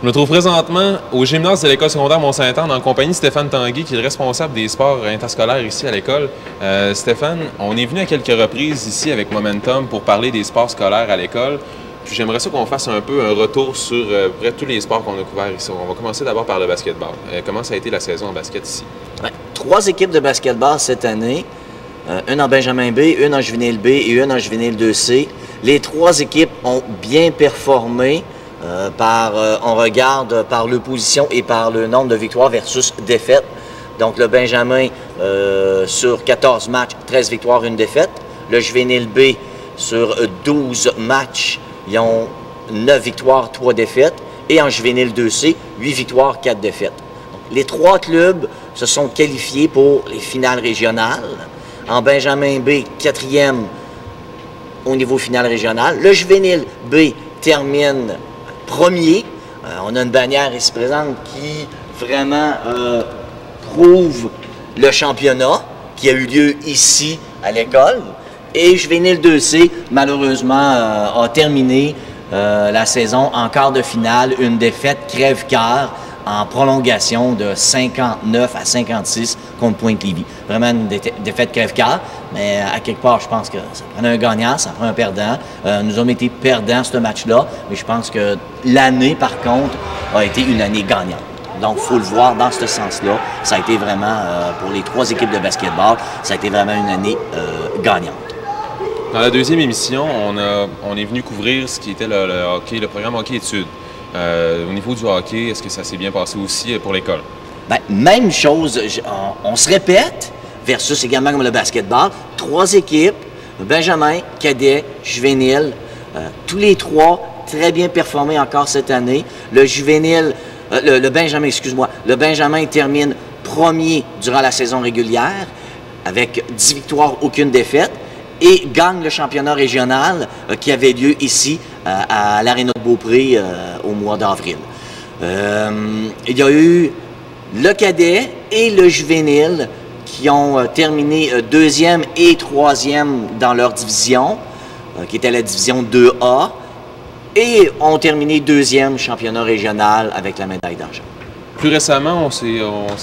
Je me trouve présentement au gymnase de l'école secondaire Mont-Saint-Anne en compagnie de Stéphane Tanguy, qui est le responsable des sports interscolaires ici à l'école. Stéphane, on est venu à quelques reprises ici avec Momentum pour parler des sports scolaires à l'école. Puis j'aimerais ça qu'on fasse un peu un retour sur tous les sports qu'on a couverts ici. On va commencer d'abord par le basketball. Comment ça a été la saison en basket ici? Bien, 3 équipes de basketball cette année. Une en Benjamin B, une en Juvénile B et une en Juvénile 2C. Les 3 équipes ont bien performé. On regarde par l'opposition et par le nombre de victoires versus défaites. Donc le Benjamin, sur 14 matchs, 13 victoires, 1 défaite. Le Juvénile B, sur 12 matchs, ils ont 9 victoires, 3 défaites. Et en Juvénile 2C, 8 victoires, 4 défaites. Donc, les 3 clubs se sont qualifiés pour les finales régionales. En Benjamin B, 4e au niveau final régional. Le Juvénile B termine premier. On a une bannière ici présente qui vraiment prouve le championnat qui a eu lieu ici à l'école. Et Juvénile 2C, malheureusement, a terminé la saison en quart de finale, une défaite crève-cœur en prolongation de 59 à 56 contre Pointe-Lévis. Vraiment une défaite crève-cœur, mais à quelque part, je pense que ça prend un gagnant, ça prend un perdant. Nous avons été perdants ce match-là, mais je pense que l'année, par contre, a été une année gagnante. Donc, il faut le voir dans ce sens-là. Ça a été vraiment, pour les 3 équipes de basketball, ça a été vraiment une année gagnante. Dans la deuxième émission, on est venu couvrir ce qui était le hockey, le programme hockey-études. Au niveau du hockey, est-ce que ça s'est bien passé aussi pour l'école? Bien, même chose, on se répète, versus également comme le basketball. 3 équipes, Benjamin, cadet, juvénile, tous les 3 très bien performés encore cette année. Le juvénile, le Benjamin, excuse-moi, le Benjamin termine premier durant la saison régulière avec 10 victoires, aucune défaite, et gagne le championnat régional qui avait lieu ici à l'Aréna de Beaupré au mois d'avril. Il y a eu le cadet et le juvénile qui ont terminé 2e et 3e dans leur division, qui était la division 2A, et ont terminé 2e championnat régional avec la médaille d'argent. Plus récemment, on s'est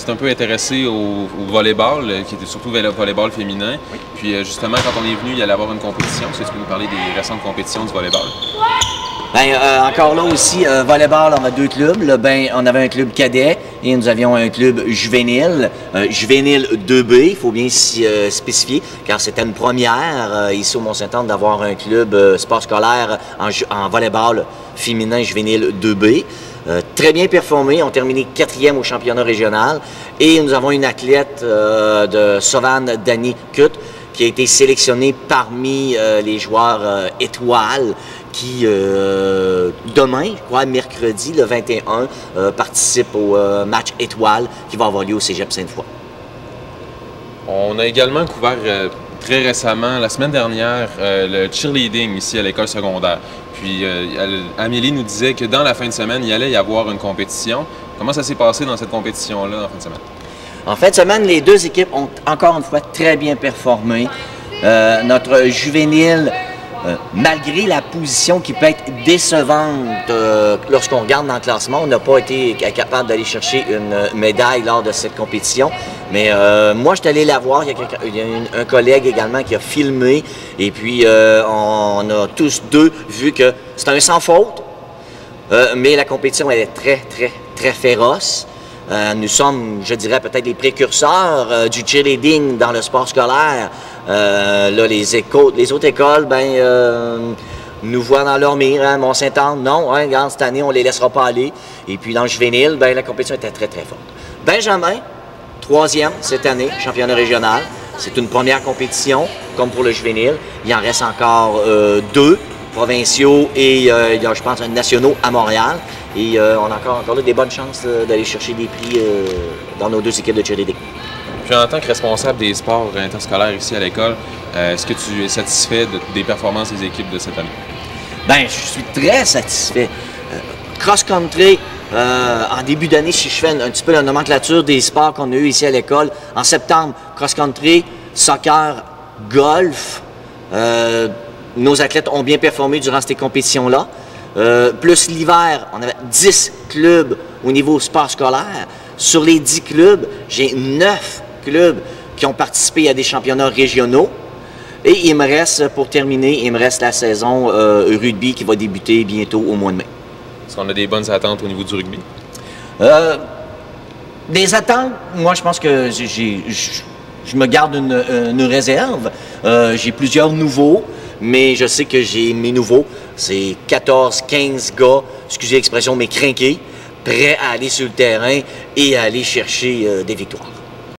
un peu intéressé au volleyball, qui était surtout le volleyball féminin. Oui. Puis justement, quand on est venu, il allait y avoir une compétition. Est-ce que tu peux nous parler des récentes compétitions du volleyball? Bien, encore là aussi, volleyball, on a 2 clubs. On avait un club cadet et nous avions un club juvénile, juvénile 2B, il faut bien spécifier, car c'était une première ici au Mont-Saint-Anne d'avoir un club sport scolaire en volleyball féminin juvénile 2B. Très bien performé, on terminé 4e au championnat régional et nous avons une athlète de Sauvane, Dani Cut, qui a été sélectionnée parmi les joueurs étoiles qui, demain, je crois, mercredi, le 21, participe au match étoile qui va avoir lieu au Cégep Sainte-Foy. On a également couvert très récemment, la semaine dernière, le cheerleading ici à l'école secondaire. Puis Amélie nous disait que dans la fin de semaine, il allait y avoir une compétition. Comment ça s'est passé dans cette compétition-là en fin de semaine? En fin de semaine, les 2 équipes ont encore une fois très bien performé. Notre juvénile, malgré la position qui peut être décevante lorsqu'on regarde dans le classement, on n'a pas été capable d'aller chercher une médaille lors de cette compétition. Mais moi, je suis allé la voir. Il y a un collègue également qui a filmé. Et puis, on a tous 2 vu que c'est un sans faute. Mais la compétition, elle est très, très, très féroce. Nous sommes, je dirais, peut-être les précurseurs du cheerleading dans le sport scolaire. Là, les autres écoles, nous voient dans leur mire, hein, Mont-Saint-Anne, non, hein, regarde, cette année, on ne les laissera pas aller. Et puis, dans le juvénile, la compétition était très, très forte. Benjamin, 3e cette année, championnat régional. C'est une première compétition, comme pour le juvénile. Il en reste encore 2 provinciaux et il y a, je pense, un nationaux à Montréal. Et on a encore là des bonnes chances d'aller chercher des prix dans nos 2 équipes de cheerleading. Puis en tant que responsable des sports interscolaires ici à l'école, est-ce que tu es satisfait des performances des équipes de cette année? Bien, je suis très satisfait. Cross-country, en début d'année, si je fais un petit peu la nomenclature des sports qu'on a eu ici à l'école, en septembre, cross-country, soccer, golf, nos athlètes ont bien performé durant ces compétitions-là. plus l'hiver, on avait 10 clubs au niveau sport scolaire. Sur les 10 clubs, j'ai 9 clubs qui ont participé à des championnats régionaux. Et il me reste, pour terminer, il me reste la saison rugby qui va débuter bientôt au mois de mai. Est-ce qu'on a des bonnes attentes au niveau du rugby? Des attentes, moi je pense que je me garde une réserve. J'ai plusieurs nouveaux, mais je sais que j'ai mes nouveaux. C'est 14, 15 gars, excusez l'expression, mais crinqués, prêts à aller sur le terrain et à aller chercher des victoires.